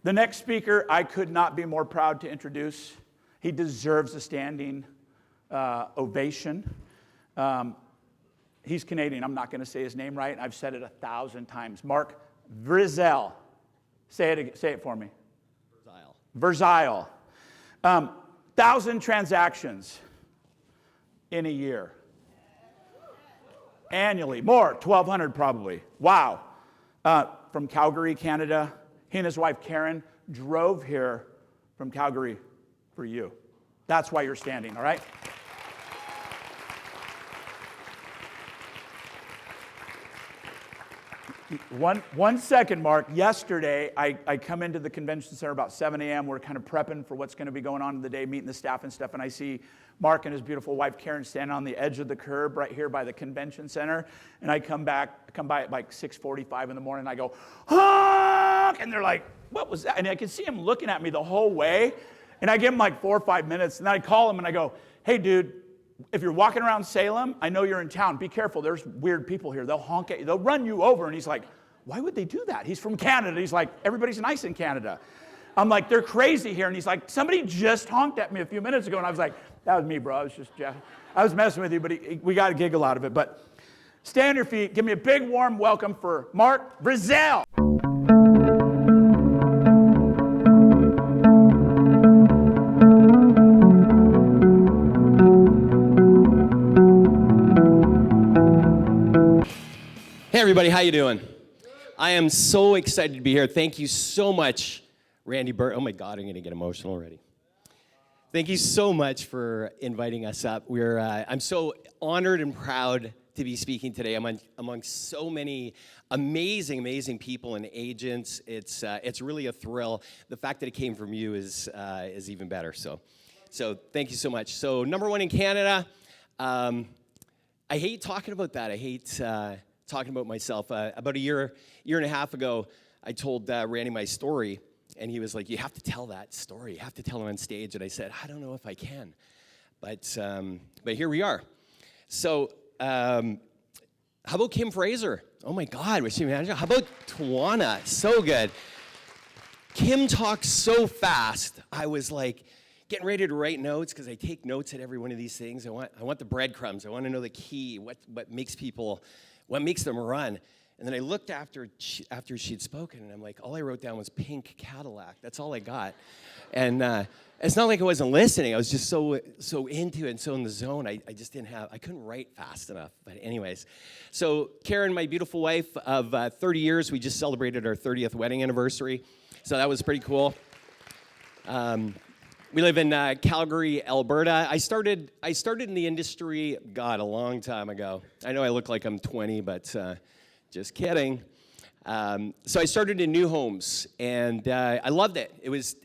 The next speaker, I could not be more proud to introduce. He deserves a standing ovation. He's Canadian. I'm not going to say his name right. I've said it 1,000 times. Mark Verzyl. Say it for me. Verzyl. 1,000 transactions in a year. Annually. More. 1,200 probably. Wow. From Calgary, Canada. He and his wife, Karen, drove here from Calgary for you. That's why you're standing, all right? One second, Mark. Yesterday, I come into the convention center about 7 a.m. We're kind of prepping for what's going to be going on in the day, meeting the staff and stuff, and I see Mark and his beautiful wife, Karen, standing on the edge of the curb right here by the convention center, and I come by at like 6:45 in the morning, and I go, honk! And they're like, what was that? And I can see him looking at me the whole way, and I give him like 4 or 5 minutes, and then I call him, and I go, hey, dude, if you're walking around Salem, I know you're in town. Be careful. There's weird people here. They'll honk at you. They'll run you over. And he's like, why would they do that? He's from Canada. He's like, everybody's nice in Canada. I'm like, they're crazy here. And he's like, somebody just honked at me a few minutes ago. And I was like, that was me, bro. I was messing with you, but we got a giggle out of it. But stand on your feet. Give me a big, warm welcome for Mark Verzyl. Hey everybody, how you doing? I am so excited to be here. Thank you so much, Randy Burt. Oh my God, I'm going to get emotional already. Thank you so much for inviting us up. I'm so honored and proud to be speaking today. I'm among so many amazing people and agents. It's really a thrill. The fact that it came from you is even better. So thank you so much. So number one in Canada. I hate talking about that. I hate talking about myself. About a year and a half ago, I told Randy my story, and he was like, you have to tell that story. You have to tell it on stage. And I said, I don't know if I can. But here we are. So how about Kim Fraser? Oh, my God. Was she manager? How about Tawana? So good. Kim talks so fast. I was like getting ready to write notes because I take notes at every one of these things. I want the breadcrumbs. I want to know the key, what makes them run. And then I looked after she'd spoken, and I'm like, all I wrote down was pink Cadillac. That's all I got. And it's not like I wasn't listening. I was just so into it and so in the zone. I couldn't write fast enough. But anyways, so Karen, my beautiful wife of 30 years, we just celebrated our 30th wedding anniversary. So that was pretty cool. We live in Calgary, Alberta. I started in the industry, God, a long time ago. I know I look like I'm 20, but just kidding. So I started in new homes, and I loved it. It was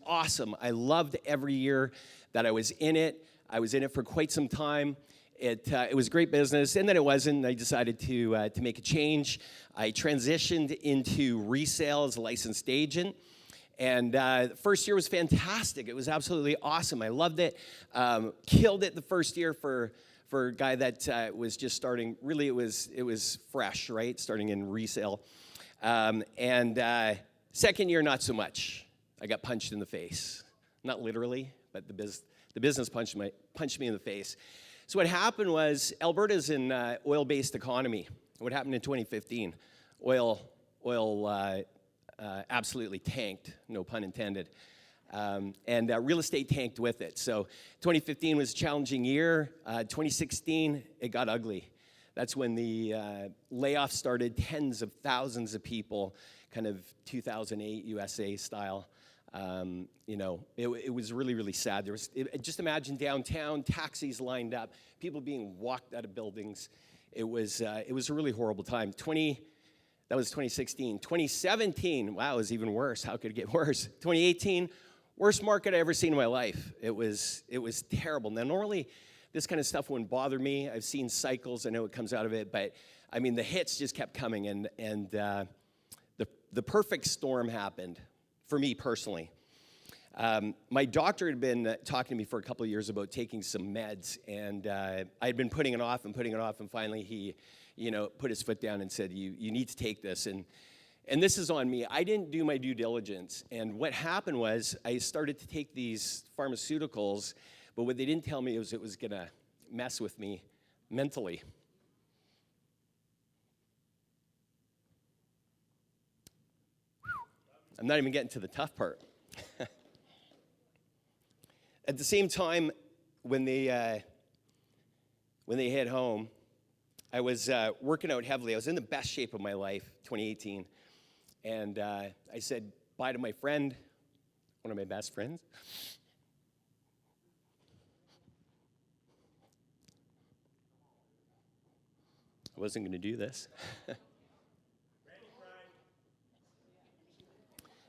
awesome. I loved every year that I was in it. I was in it for quite some time. It was great business, and then it wasn't. I decided to make a change. I transitioned into resale as a licensed agent. And the first year was fantastic. It was absolutely awesome. I loved it. Killed it the first year for a guy that was just starting. Really, it was fresh, right? Starting in resale. Second year, not so much. I got punched in the face. Not literally, but the business punched me in the face. So what happened was, Alberta's an oil-based economy. What happened in 2015? Oil absolutely tanked, no pun intended. And real estate tanked with it. So 2015 was a challenging year. 2016, it got ugly. That's when the layoffs started, tens of thousands of people, kind of 2008 USA style. It was really, really sad. Just imagine downtown, taxis lined up, people being walked out of buildings. It was a really horrible time. That was 2016. 2017, wow, it was even worse. How could it get worse? 2018, worst market I ever seen in my life. It was terrible. Now, normally, this kind of stuff wouldn't bother me. I've seen cycles. I know it comes out of it. But, I mean, the hits just kept coming. And the perfect storm happened for me personally. My doctor had been talking to me for a couple of years about taking some meds. And I had been putting it off. And finally, he put his foot down and said, you need to take this. And And this is on me. I didn't do my due diligence. And what happened was I started to take these pharmaceuticals, but what they didn't tell me was it was going to mess with me mentally. I'm not even getting to the tough part. At the same time, when they head home, I was working out heavily. I was in the best shape of my life, 2018. And I said bye to my friend, one of my best friends. I wasn't going to do this.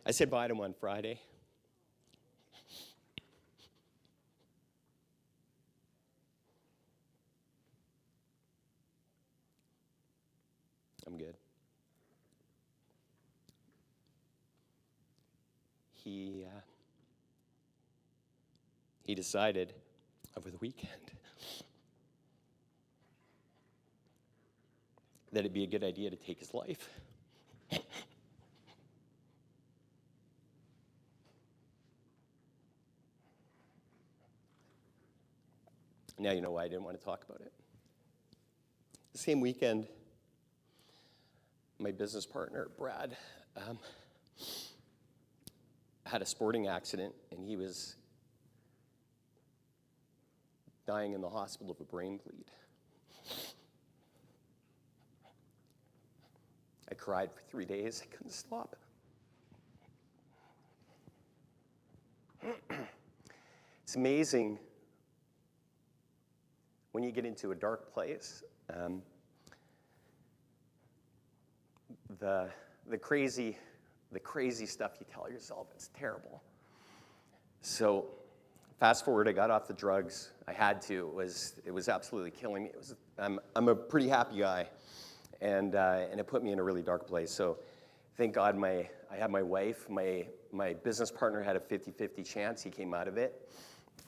I said bye to him on Friday. I'm good. He decided over the weekend that it'd be a good idea to take his life. Now you know why I didn't want to talk about it. The same weekend, my business partner, Brad, had a sporting accident, and he was dying in the hospital of a brain bleed. I cried for 3 days. I couldn't stop. It's amazing when you get into a dark place. The crazy stuff you tell yourself, it's terrible. So fast forward, I got off the drugs. I had to. It was absolutely killing me. I'm a pretty happy guy, and it put me in a really dark place. So thank God I had my wife. My business partner had a 50-50 chance. He came out of it,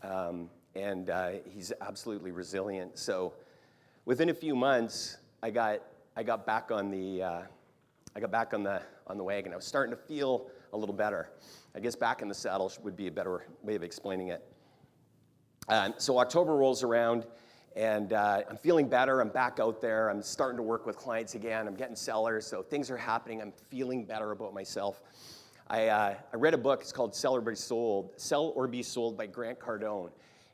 and he's absolutely resilient. So within a few months, I got back on the wagon. I was starting to feel a little better. I guess back in the saddle would be a better way of explaining it. So October rolls around, and I'm feeling better. I'm back out there. I'm starting to work with clients again. I'm getting sellers, so things are happening. I'm feeling better about myself. I read a book. It's called Sell or Be Sold by Grant Cardone.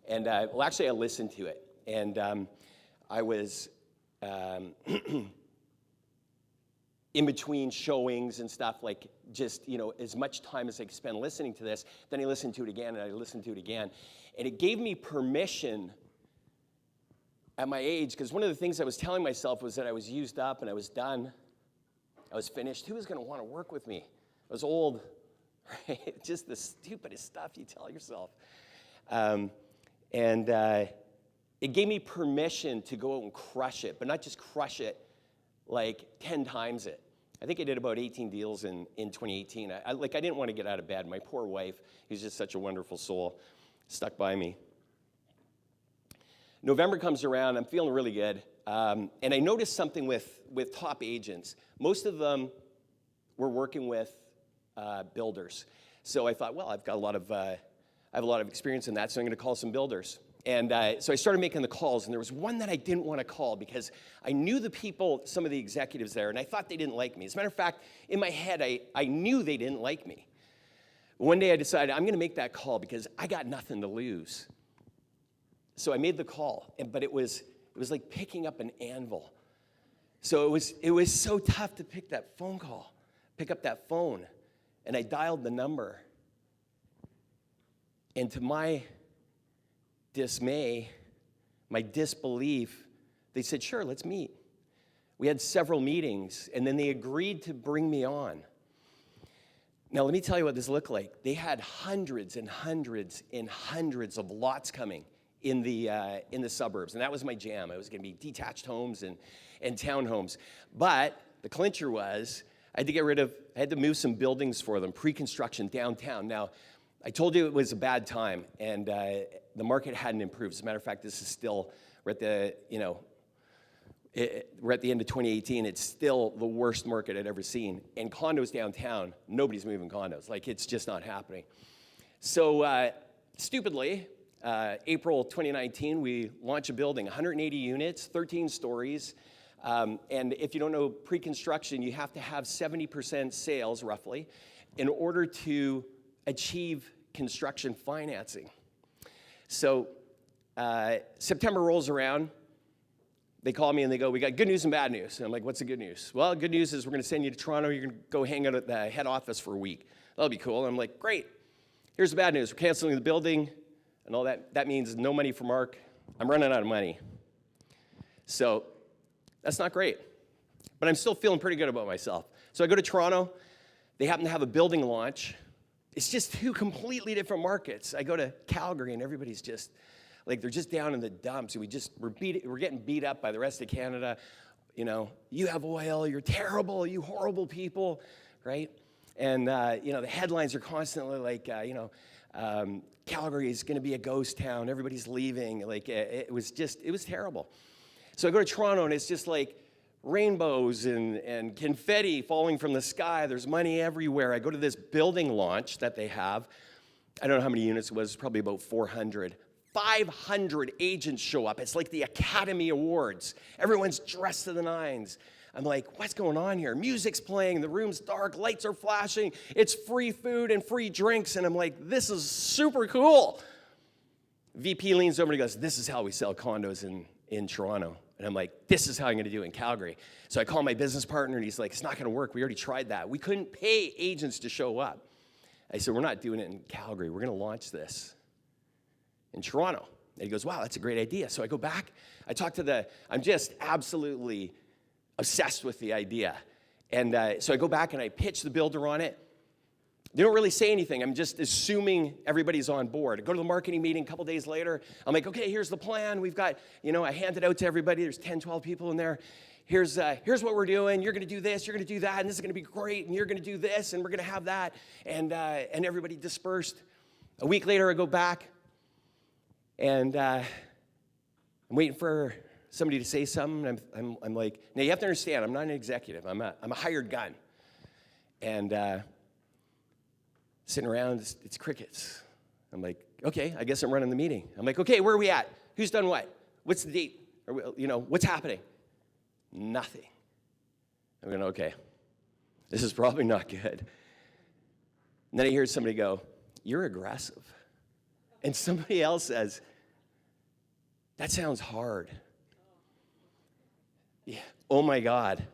And actually, I listened to it, and I was in between showings and stuff, like just, as much time as I could spend listening to this. Then I listened to it again, and I listened to it again. And it gave me permission at my age, because one of the things I was telling myself was that I was used up and I was done. I was finished. Who was going to want to work with me? I was old, right? Just the stupidest stuff you tell yourself. It gave me permission to go out and crush it, but not just crush it, like 10 times it. I think I did about 18 deals in 2018. I didn't want to get out of bed. My poor wife, who's just such a wonderful soul, stuck by me. November comes around. I'm feeling really good. And I noticed something with top agents. Most of them were working with builders. So I thought, well, I have a lot of experience in that, so I'm going to call some builders. And so I started making the calls, and there was one that I didn't want to call because I knew the people, some of the executives there, and I thought they didn't like me. As a matter of fact, in my head, I knew they didn't like me. One day I decided I'm going to make that call because I got nothing to lose. So I made the call, but it was like picking up an anvil. So it was so tough to pick up that phone, and I dialed the number. And to my dismay, my disbelief, they said, sure, let's meet. We had several meetings, and then they agreed to bring me on. Now, let me tell you what this looked like. They had hundreds and hundreds and hundreds of lots coming in the suburbs, and that was my jam. It was going to be detached homes and townhomes. But the clincher was I had to move some buildings for them, pre-construction downtown. Now, I told you it was a bad time, and the market hadn't improved. As a matter of fact, this is still, we're we're at the end of 2018. It's still the worst market I'd ever seen. And condos downtown, nobody's moving condos. Like, it's just not happening. So stupidly, April 2019, we launched a building, 180 units, 13 stories. And if you don't know pre-construction, you have to have 70% sales, roughly, in order to achieve construction financing. So September rolls around. They call me and they go, we got good news and bad news. And I'm like, what's the good news? Well, good news is we're going to send you to Toronto. You're going to go hang out at the head office for a week. That'll be cool. And I'm like, great. Here's the bad news. We're canceling the building and all that. That means no money for Mark. I'm running out of money. So that's not great. But I'm still feeling pretty good about myself. So I go to Toronto. They happen to have a building launch. It's just two completely different markets. I go to Calgary, and everybody's just, like, they're just down in the dumps. And we're getting beat up by the rest of Canada. You know, you have oil, you're terrible, you horrible people, right? And, you know, the headlines are constantly like, Calgary is going to be a ghost town. Everybody's leaving. Like, it was terrible. So I go to Toronto, and it's just like rainbows and confetti falling from the sky. There's money everywhere. I go to this building launch that they have. I don't know how many units it was, probably about 400. 500 agents show up. It's like the Academy Awards. Everyone's dressed to the nines. I'm like, what's going on here? Music's playing, the room's dark, lights are flashing, it's free food and free drinks, and I'm like, this is super cool. VP leans over and he goes, this is how we sell condos in Toronto. And I'm like, this is how I'm going to do it in Calgary. So I call my business partner, and he's like, it's not going to work. We already tried that. We couldn't pay agents to show up. I said, we're not doing it in Calgary. We're going to launch this in Toronto. And he goes, wow, that's a great idea. So I go back. I talk to I'm just absolutely obsessed with the idea. And so I go back, and I pitch the builder on it. They don't really say anything. I'm just assuming everybody's on board. I go to the marketing meeting a couple days later. I'm like, okay, here's the plan. We've got, I hand it out to everybody. There's 10, 12 people in there. Here's what we're doing. You're going to do this. You're going to do that. And this is going to be great. And you're going to do this. And we're going to have that. And everybody dispersed. A week later, I go back. And I'm waiting for somebody to say something. I'm like, now you have to understand, I'm not an executive. I'm a hired gun. And sitting around, it's crickets. I'm like, okay, I guess I'm running the meeting. I'm like, okay, where are we at? Who's done what? What's the date? Or, what's happening? Nothing. I'm going, okay, this is probably not good. And then I hear somebody go, you're aggressive. And somebody else says, that sounds hard. Yeah. Oh my God.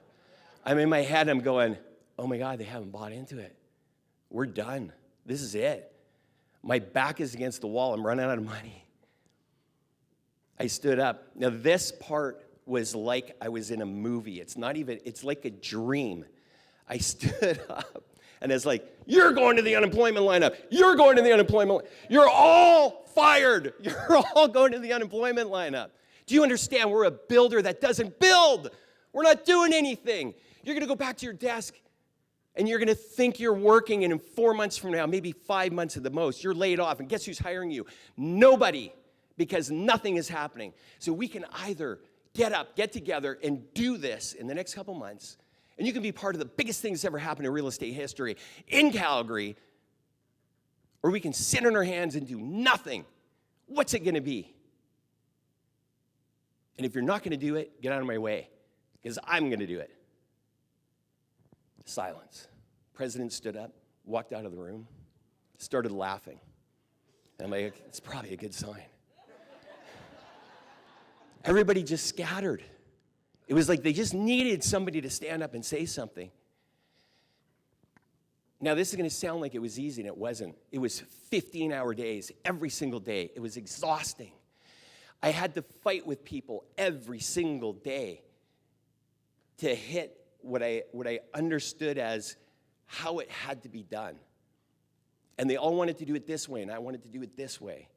I'm in my head, I'm going, oh my God, they haven't bought into it. We're done. This is it. My back is against the wall. I'm running out of money. I stood up. Now, this part was like I was in a movie. It's like a dream. I stood up, and it's like, you're going to the unemployment lineup. You're going to the unemployment. You're all fired. You're all going to the unemployment lineup. Do you understand? We're a builder that doesn't build. We're not doing anything. You're going to go back to your desk, and you're going to think you're working, and in 4 months from now, maybe 5 months at the most, you're laid off. And guess who's hiring you? Nobody, because nothing is happening. So we can either get up, get together, and do this in the next couple months, and you can be part of the biggest thing that's ever happened in real estate history in Calgary, or we can sit on our hands and do nothing. What's it going to be? And if you're not going to do it, get out of my way, because I'm going to do it. Silence. President stood up, walked out of the room, started laughing. And I'm like, it's probably a good sign. Everybody just scattered. It was like they just needed somebody to stand up and say something. Now, this is going to sound like it was easy, and it wasn't. It was 15-hour days every single day. It was exhausting. I had to fight with people every single day to hit what I understood as how it had to be done. And they all wanted to do it this way, and I wanted to do it this way.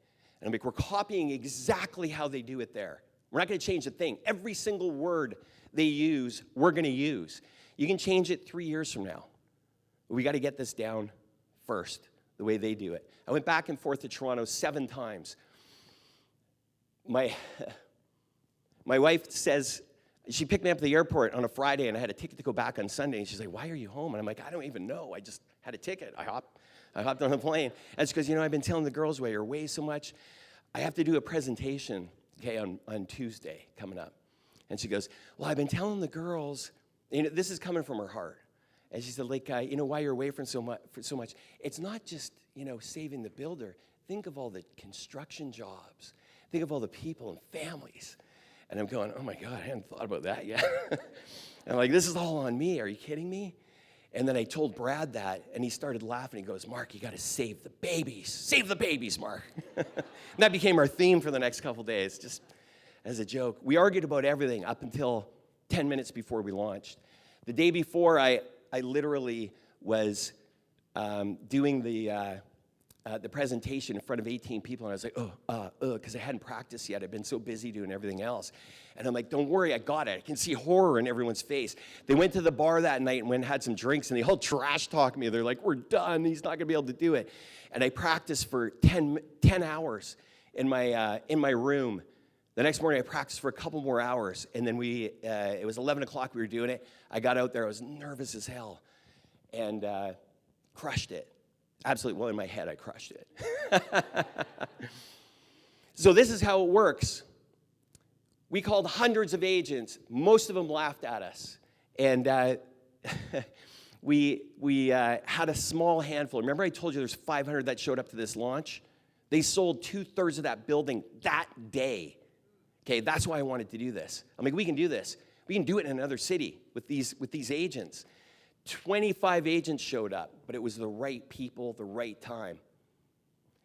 And I'm like, we're copying exactly how they do it there. We're not going to change a thing. Every single word they use, we're going to use. You can change it 3 years from now. But we got to get this down first, the way they do it. I went back and forth to Toronto 7 times. My wife says, She picked me up at the airport on a Friday, and I had a ticket to go back on Sunday. And she's like, why are you home? And I'm like, I don't even know. I just had a ticket. I hopped on the plane. And it's because, I've been telling the girls why you're away so much. I have to do a presentation, okay, on Tuesday coming up. And she goes, well, I've been telling the girls, this is coming from her heart. And she said, like, why you're away from so much. It's not just, saving the builder. Think of all the construction jobs. Think of all the people and families. And I'm going, oh my God, I hadn't thought about that yet. And I'm like, this is all on me. Are you kidding me? And then I told Brad that, and he started laughing. He goes, Mark, you got to save the babies. Save the babies, Mark. And that became our theme for the next couple days, just as a joke. We argued about everything up until 10 minutes before we launched. The day before, I literally was doing the presentation in front of 18 people, and I was like, because I hadn't practiced yet. I'd been so busy doing everything else. And I'm like, don't worry, I got it. I can see horror in everyone's face. They went to the bar that night and went and had some drinks, and they all trash talked me. They're like, we're done. He's not going to be able to do it. And I practiced for 10 hours in my room. The next morning, I practiced for a couple more hours, and then it was 11 o'clock, we were doing it. I got out there, I was nervous as hell, and crushed it. Absolutely, well, in my head, I crushed it. So this is how it works. We called hundreds of agents. Most of them laughed at us. And we had a small handful. Remember I told you there's 500 that showed up to this launch? They sold 2/3 of that building that day. Okay, that's why I wanted to do this. I'm like, we can do this. We can do it in another city with these agents. 25 agents showed up, but it was the right people, the right time.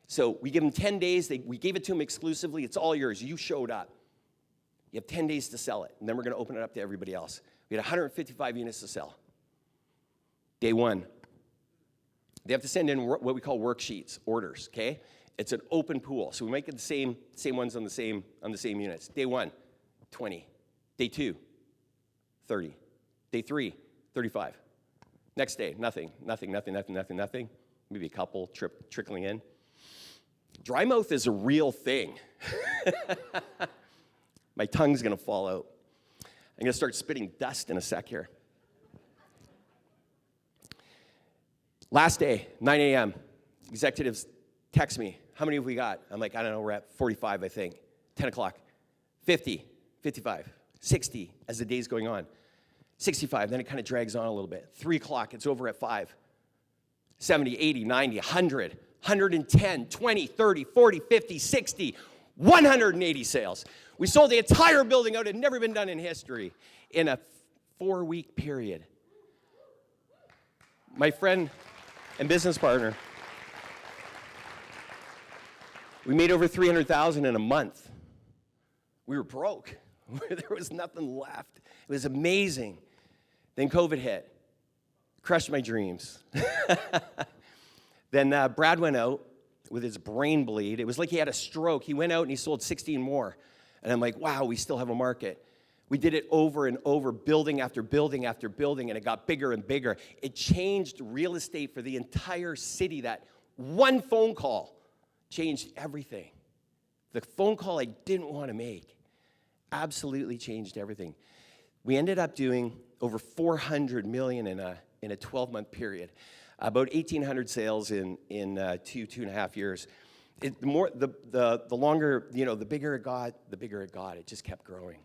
So we give them 10 days. We gave it to them exclusively. It's all yours. You showed up. You have 10 days to sell it, and then we're going to open it up to everybody else. We had 155 units to sell. Day one. They have to send in what we call worksheets, orders, okay? It's an open pool, so we might get the same ones on the same units. Day one, 20. Day two, 30. Day three, 35. Next day, nothing. Maybe a couple trickling in. Dry mouth is a real thing. My tongue's gonna fall out. I'm gonna start spitting dust in a sec here. Last day, 9 a.m., executives text me, how many have we got? I'm like, I don't know, we're at 45, I think. 10 o'clock, 50, 55, 60 as the day's going on. 65, then it kind of drags on a little bit. 3 o'clock, it's over at 5. 70, 80, 90, 100, 110, 20, 30, 40, 50, 60, 180 sales. We sold the entire building out. It had never been done in history in a 4-week period. My friend and business partner, we made over $300,000 in a month. We were broke. There was nothing left. It was amazing. Then COVID hit, crushed my dreams. Then Brad went out with his brain bleed. It was like he had a stroke. He went out and he sold 16 more. And I'm like, wow, we still have a market. We did it over and over, building after building after building, and it got bigger and bigger. It changed real estate for the entire city. That one phone call changed everything. The phone call I didn't want to make absolutely changed everything. We ended up doing over $400 million in a 12-month period, about 1,800 sales in 2.5 years. The longer, the bigger it got, It just kept growing.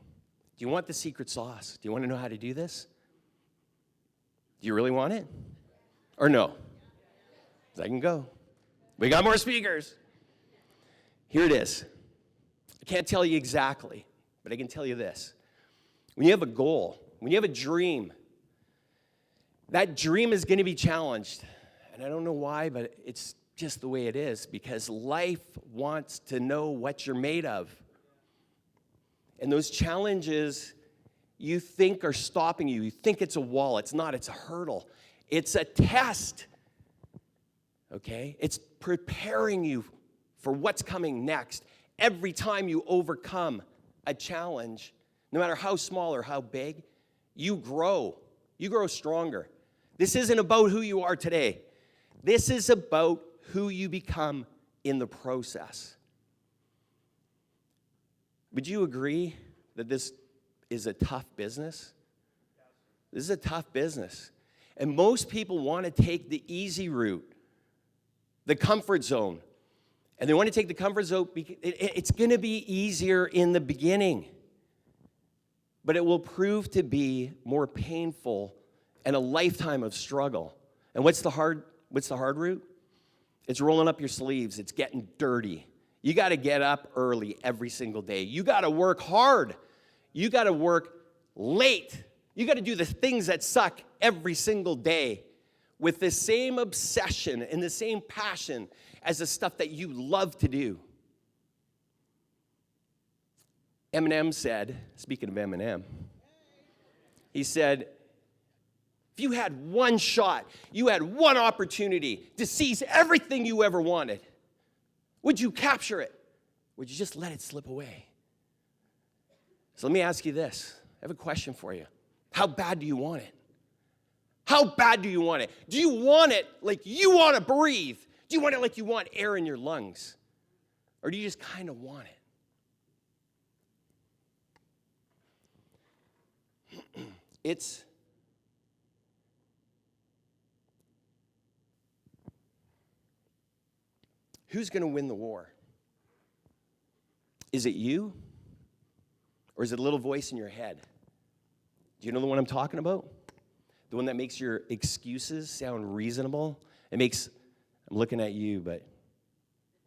Do you want the secret sauce? Do you want to know how to do this? Do you really want it? Or no? I can go. We got more speakers. Here it is. I can't tell you exactly, but I can tell you this. When you have a goal, when you have a dream, that dream is going to be challenged. And I don't know why, but it's just the way it is, because life wants to know what you're made of. And those challenges you think are stopping you. You think it's a wall. It's not. It's a hurdle. It's a test. Okay? It's preparing you for what's coming next. Every time you overcome a challenge, no matter how small or how big, you grow. You grow stronger. This isn't about who you are today. This is about who you become in the process. Would you agree that this is a tough business. This is a tough business. And most people want to take the easy route, the comfort zone. And they want to take the comfort zone because it's going to be easier in the beginning. But it will prove to be more painful and a lifetime of struggle. And what's the hard route? It's rolling up your sleeves. It's getting dirty. You got to get up early every single day. You got to work hard. You got to work late. You got to do the things that suck every single day with the same obsession and the same passion as the stuff that you love to do. Eminem said, speaking of Eminem, he said, if you had one shot, you had one opportunity to seize everything you ever wanted, would you capture it? Would you just let it slip away? So let me ask you this. I have a question for you. How bad do you want it? How bad do you want it? Do you want it like you want to breathe? Do you want it like you want air in your lungs? Or do you just kind of want it? It's who's going to win the war? Is it you? Or is it a little voice in your head? Do you know the one I'm talking about? The one that makes your excuses sound reasonable? I'm looking at you, but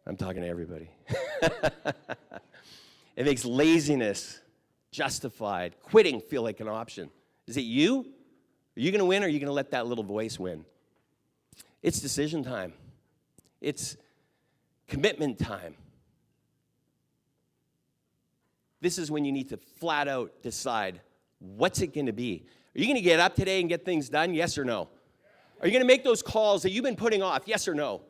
I'm talking to everybody. It makes laziness justified, quitting feel like an option. Is it you? Are you going to win, or are you going to let that little voice win? It's decision time. It's commitment time. This is when you need to flat out decide, what's it going to be? Are you going to get up today and get things done? Yes or no? Are you going to make those calls that you've been putting off? Yes or no?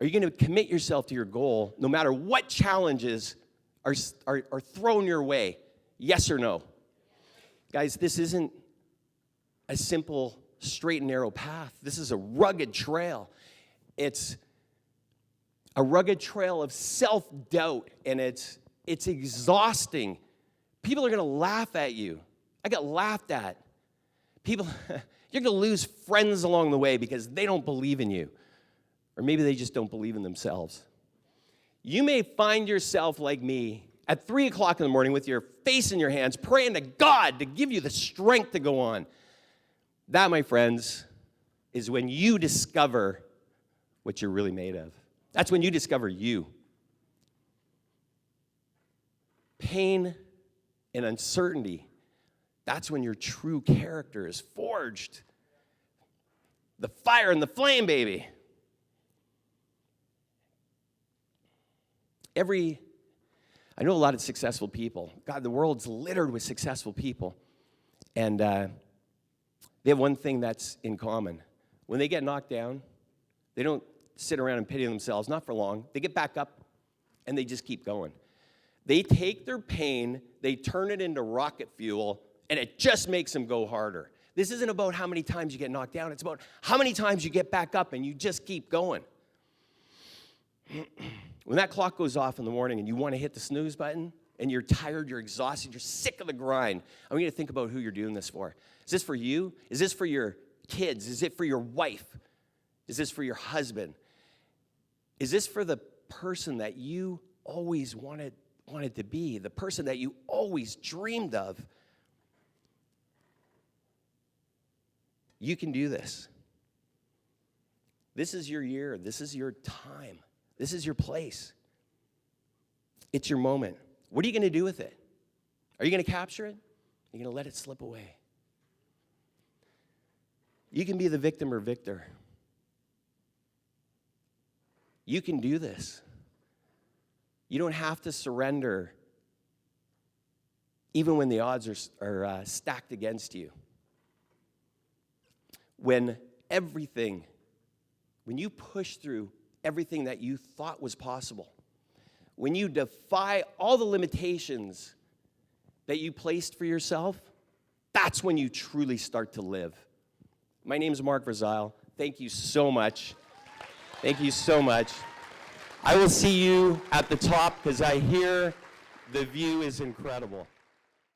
Are you going to commit yourself to your goal no matter what challenges are thrown your way? Yes or no? Guys, this isn't a simple straight and narrow path. This is a rugged trail. It's a rugged trail of self-doubt, and it's exhausting. People are going to laugh at you. I got laughed at. People, you're going to lose friends along the way because they don't believe in you. Or maybe they just don't believe in themselves. You may find yourself like me at 3 o'clock in the morning with your face in your hands, praying to God to give you the strength to go on. That, my friends, is when you discover what you're really made of. That's when you discover you. Pain and uncertainty, that's when your true character is forged. The fire and the flame, baby. I know a lot of successful people. God, the world's littered with successful people. And they have one thing that's in common. When they get knocked down, they don't sit around and pity themselves, not for long. They get back up, and they just keep going. They take their pain, they turn it into rocket fuel, and it just makes them go harder. This isn't about how many times you get knocked down. It's about how many times you get back up and you just keep going. When that clock goes off in the morning and you want to hit the snooze button and you're tired, you're exhausted, you're sick of the grind, I want you to think about who you're doing this for. Is this for you? Is this for your kids? Is it for your wife? Is this for your husband? Is this for the person that you always wanted to be, the person that you always dreamed of? You can do this. This is your year. This is your time. This is your place. It's your moment. What are you going to do with it? Are you going to capture it? Are you going to let it slip away? You can be the victim or victor. You can do this. You don't have to surrender even when the odds are stacked against you. When you push through everything that you thought was possible, when you defy all the limitations that you placed for yourself, that's when you truly start to live. My name is Mark Verzyl. Thank you so much. Thank you so much. I will see you at the top because I hear the view is incredible.